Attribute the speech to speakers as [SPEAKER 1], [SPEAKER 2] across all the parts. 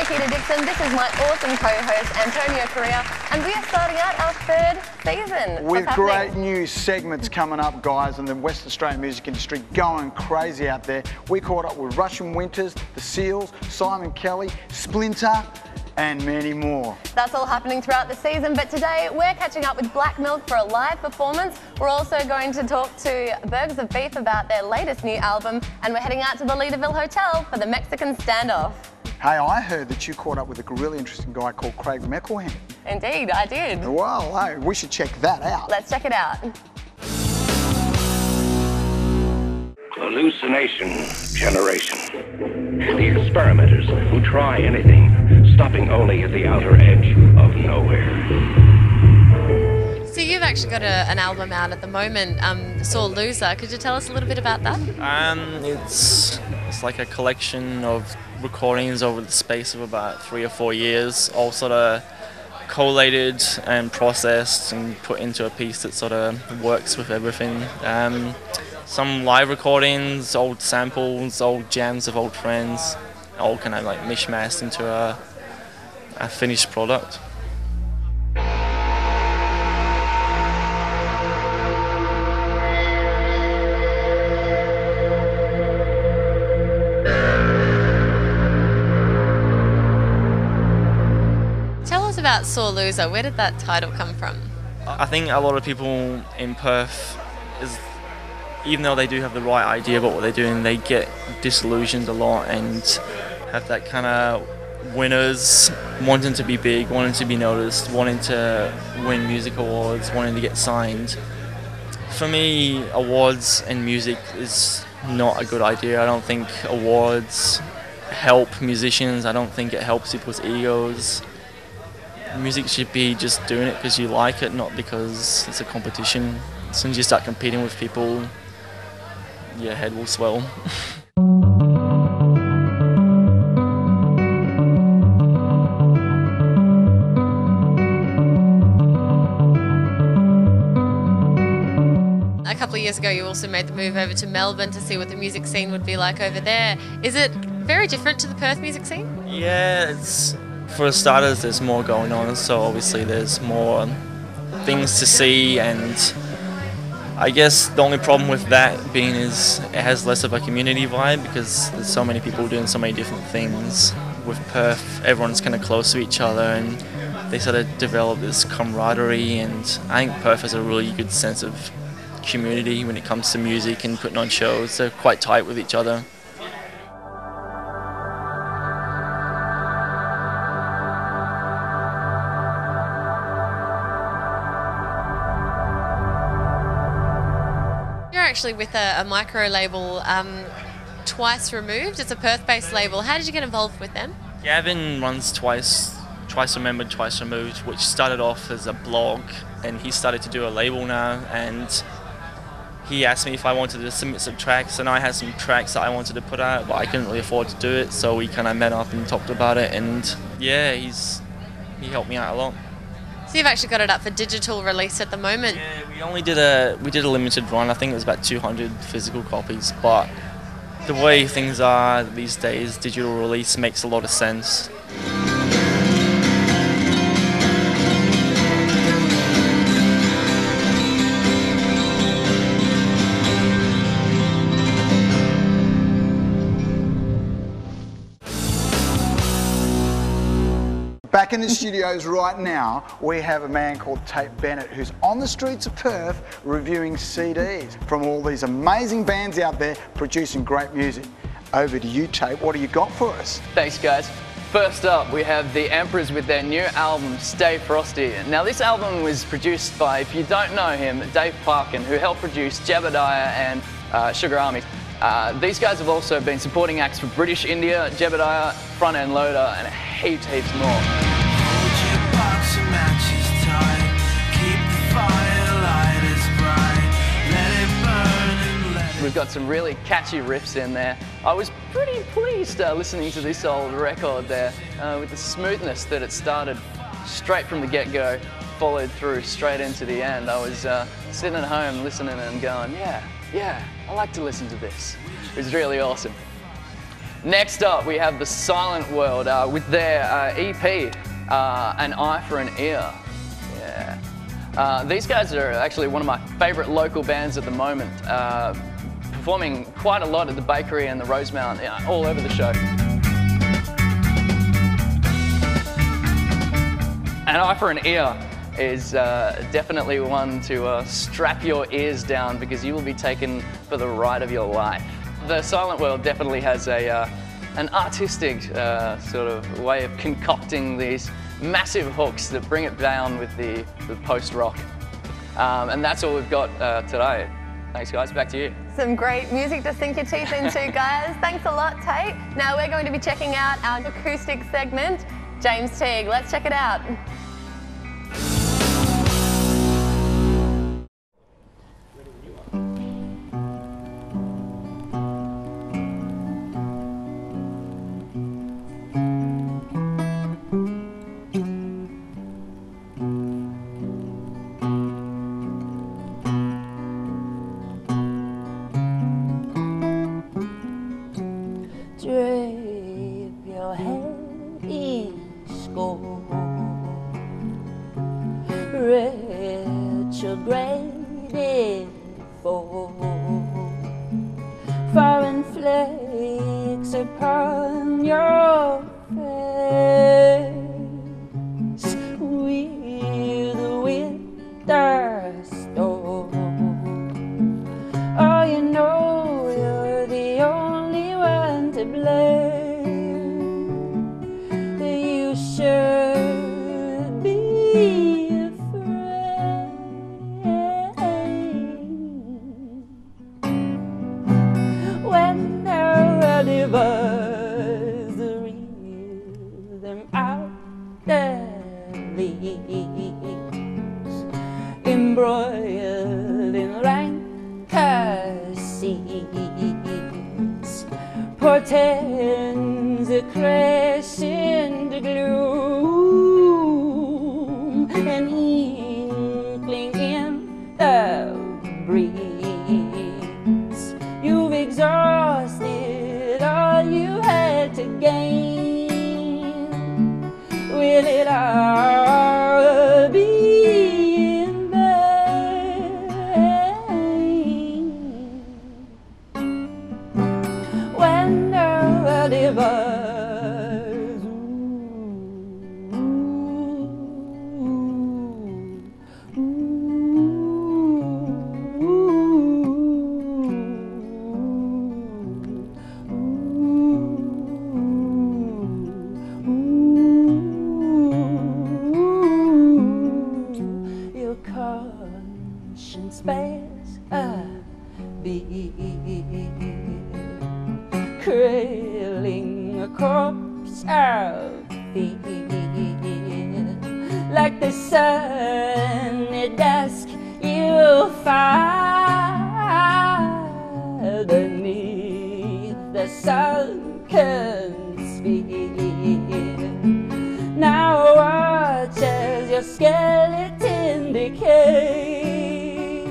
[SPEAKER 1] Nikita Dixon. This is my awesome co-host, Antonio Correa, and we are starting out our third season.
[SPEAKER 2] With great new segments coming up, guys, and the West Australian music industry going crazy out there. We caught up with Russian Winters, The Seals, Simon Kelly, Splinter, and many more.
[SPEAKER 1] That's all happening throughout the season, but today we're catching up with Black Milk for a live performance. We're also going to talk to Burgers of Beef about their latest new album, and we're heading out to the Leaderville Hotel for the Mexican standoff.
[SPEAKER 2] Hey, I heard that you caught up with a really interesting guy called Craig McElhenney.
[SPEAKER 1] Indeed, I did.
[SPEAKER 2] Well, hey, we should check that out.
[SPEAKER 1] Let's check it out.
[SPEAKER 3] Hallucination generation. The experimenters who try anything, stopping only at the outer edge of nowhere.
[SPEAKER 4] So you've actually got an album out at the moment, Sore Loser. Could you tell us a little bit about that?
[SPEAKER 5] It's like a collection of recordings over the space of about 3 or 4 years, all sort of collated and processed and put into a piece that sort of works with everything. Some live recordings, old samples, old jams of old friends, all kind of like mishmashed into a finished product.
[SPEAKER 4] Tell us about Sore Loser. Where did that title come from?
[SPEAKER 5] I think a lot of people in Perth, even though they do have the right idea about what they're doing, they get disillusioned a lot and have that kind of winners wanting to be big, wanting to be noticed, wanting to win music awards, wanting to get signed. For me, awards and music is not a good idea. I don't think awards help musicians. I don't think it helps people's egos. Music should be just doing it because you like it, not because it's a competition. As soon as you start competing with people, your head will swell.
[SPEAKER 4] A couple of years ago you also made the move over to Melbourne to see what the music scene would be like over there. Is it very different to the Perth music scene?
[SPEAKER 5] Yeah, for starters there's more going on, so obviously there's more things to see, and I guess the only problem with that being is it has less of a community vibe because there's so many people doing so many different things. With Perth, everyone's kind of close to each other and they sort of develop this camaraderie, and I think Perth has a really good sense of community when it comes to music and putting on shows. They're quite tight with each other.
[SPEAKER 4] Actually with a micro label, Twice Removed. It's a Perth-based label. How did you get involved with them?
[SPEAKER 5] Gavin runs Twice Remembered, Twice Removed, which started off as a blog, and he started to do a label now, and he asked me if I wanted to submit some tracks, and I had some tracks that I wanted to put out, but I couldn't really afford to do it, so we kind of met up and talked about it, and yeah, he helped me out a lot.
[SPEAKER 4] So you've actually got it up for digital release at the moment.
[SPEAKER 5] Yeah, we did a limited run. I think it was about 200 physical copies, but the way things are these days, digital release makes a lot of sense.
[SPEAKER 2] Back in the studios right now, we have a man called Bennett who's on the streets of Perth reviewing CDs from all these amazing bands out there producing great music. Over to you, Tate. What do you got for us?
[SPEAKER 6] Thanks, guys. First up, we have the Emperors with their new album, Stay Frosty. Now, this album was produced by, if you don't know him, Dave Parkin, who helped produce Jebediah and Sugar Army. These guys have also been supporting acts for British India, Jebediah, Front End Loader, and heaps more. We've got some really catchy riffs in there. I was pretty pleased listening to this old record there with the smoothness that it started straight from the get-go, followed through straight into the end. I was sitting at home listening and going, yeah, I like to listen to this. It was really awesome. Next up, we have the Silent World with their EP, An Eye for an Ear. Yeah. These guys are actually one of my favourite local bands at the moment, performing quite a lot at the Bakery and the Rosemount, all over the show. An Eye for an Ear is definitely one to strap your ears down, because you will be taken for the ride of your life. The Silent World definitely has an artistic sort of way of concocting these massive hooks that bring it down with the post-rock. And that's all we've got today. Thanks guys, back to you.
[SPEAKER 1] Some great music to sink your teeth into, guys. Thanks a lot, Tate. Now we're going to be checking out our acoustic segment. James Teague, let's check it out.
[SPEAKER 7] Drape your head in scorn, retrograded fall, foreign flakes upon your face, with the winter storm. Oh, you know you're the only one to blame. You should be afraid. When the divides the rhythm out that leaves, embroiled in rancor seas, portends a crescent gloom, an inkling in the breeze. You've exhausted all you had to gain. Will it all be in vain? When the divides, your conscience bears a beat, trailing a corpse of fear, like the sun at dusk you'll find beneath the sunken sphere. Now watch as your skeleton decays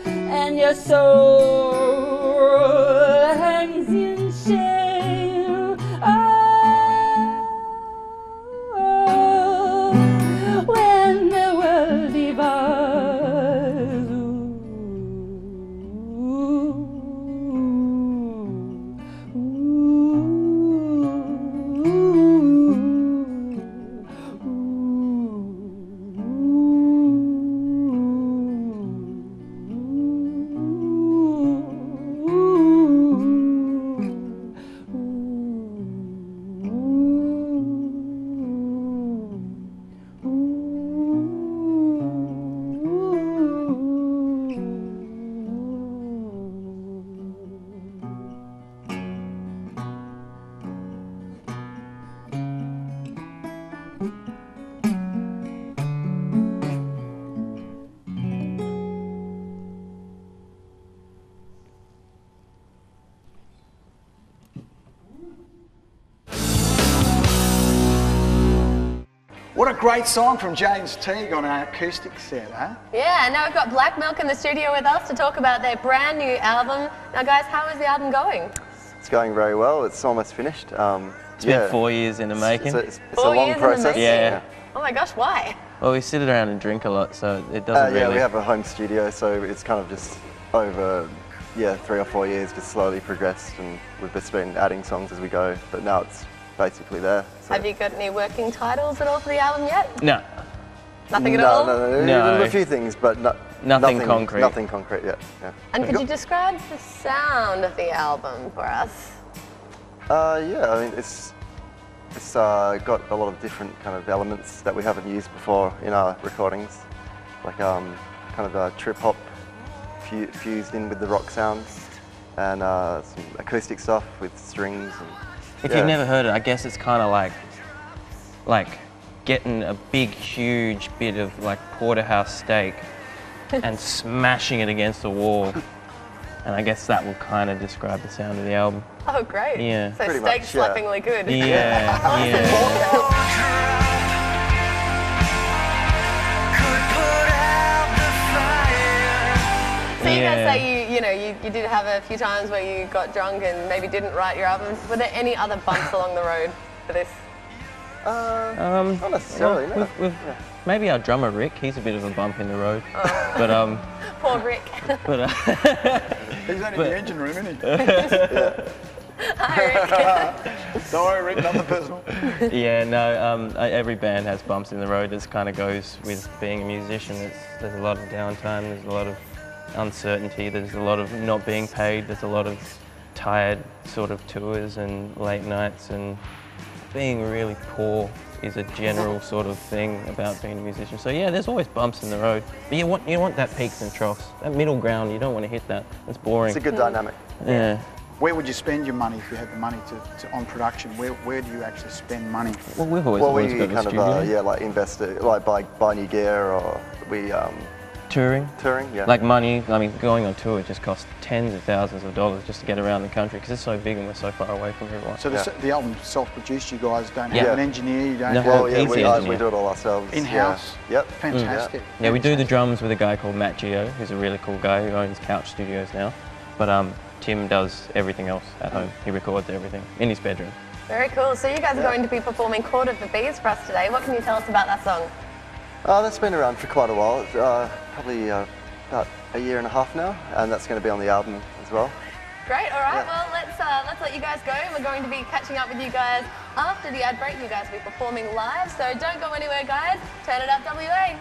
[SPEAKER 7] and your soul hangs in shame. Oh, when the world divides,
[SPEAKER 2] What a great song from James Teague on our acoustic set, huh?
[SPEAKER 1] Yeah, and now we've got Black Milk in the studio with us to talk about their brand new album. Now guys, how is the album going?
[SPEAKER 8] It's going very well. It's almost finished.
[SPEAKER 9] It's been 4 years in the making.
[SPEAKER 8] It's a long process.
[SPEAKER 1] Yeah. Oh my gosh, why?
[SPEAKER 9] Well, we sit around and drink a lot, so it doesn't really...
[SPEAKER 8] Yeah, we have a home studio, so it's kind of just over, 3 or 4 years, just slowly progressed, and we've just been adding songs as we go, but now it's basically there. So.
[SPEAKER 1] Have you got any working titles at all for the album yet?
[SPEAKER 9] No.
[SPEAKER 1] Nothing at all?
[SPEAKER 8] No. A few things, but
[SPEAKER 9] nothing concrete.
[SPEAKER 8] Nothing concrete yet. Yeah.
[SPEAKER 1] And could you describe the sound of the album for us?
[SPEAKER 8] Yeah, I mean, it's got a lot of different kind of elements that we haven't used before in our recordings, like kind of trip hop fused in with the rock sounds, and some acoustic stuff with strings. And,
[SPEAKER 9] if you've never heard it, I guess it's kind of like getting a big, huge bit of like porterhouse steak and smashing it against the wall. And I guess that will kind of describe the sound of the album.
[SPEAKER 1] Oh, great.
[SPEAKER 9] Yeah.
[SPEAKER 1] So steak slappingly good.
[SPEAKER 9] Yeah.
[SPEAKER 1] So you guys say you did have a few times where you got drunk and maybe didn't write your album. Were there any other bumps along the road for this?
[SPEAKER 8] Not necessarily, no.
[SPEAKER 9] Maybe our drummer Rick, he's a bit of a bump in the road. Oh. But
[SPEAKER 1] poor Rick.
[SPEAKER 2] But he's only in the engine room, isn't he?
[SPEAKER 1] Hi, Rick.
[SPEAKER 2] Sorry, Rick, nothing personal.
[SPEAKER 9] Yeah, no, every band has bumps in the road. This kind of goes with being a musician. There's a lot of downtime, there's a lot of uncertainty, there's a lot of not being paid, there's a lot of tired sort of tours and late nights, and being really poor is a general sort of thing about being a musician. So yeah, there's always bumps in the road. But you want that peaks and troughs. That middle ground, you don't want to hit that. It's boring.
[SPEAKER 8] It's a good dynamic.
[SPEAKER 9] Yeah.
[SPEAKER 2] Where would you spend your money if you had the money on production? Where do you actually spend money?
[SPEAKER 9] Well, we've always got a studio.
[SPEAKER 8] Like invest it, like buy new gear, or we
[SPEAKER 9] touring,
[SPEAKER 8] yeah.
[SPEAKER 9] Like money, I mean, going on tour just costs tens of thousands of dollars just to get around the country because it's so big and we're so far away from everyone.
[SPEAKER 2] So the album's self-produced, you guys don't have an engineer, you don't have...
[SPEAKER 8] we do it all ourselves.
[SPEAKER 2] In-house?
[SPEAKER 8] Yeah. Yep.
[SPEAKER 2] Fantastic.
[SPEAKER 9] Yeah, we do the drums with a guy called Matt Gio, who's a really cool guy who owns Couch Studios now. But Tim does everything else at home. He records everything in his bedroom.
[SPEAKER 1] Very cool. So you guys are going to be performing Court of the Bees for us today. What can you tell us about that song?
[SPEAKER 8] That's been around for quite a while. It's, probably about a year and a half now, and that's going to be on the album as well.
[SPEAKER 1] Great, all right, well, let's let you guys go. We're going to be catching up with you guys after the ad break. You guys will be performing live, so don't go anywhere, guys. Turn it up, WA.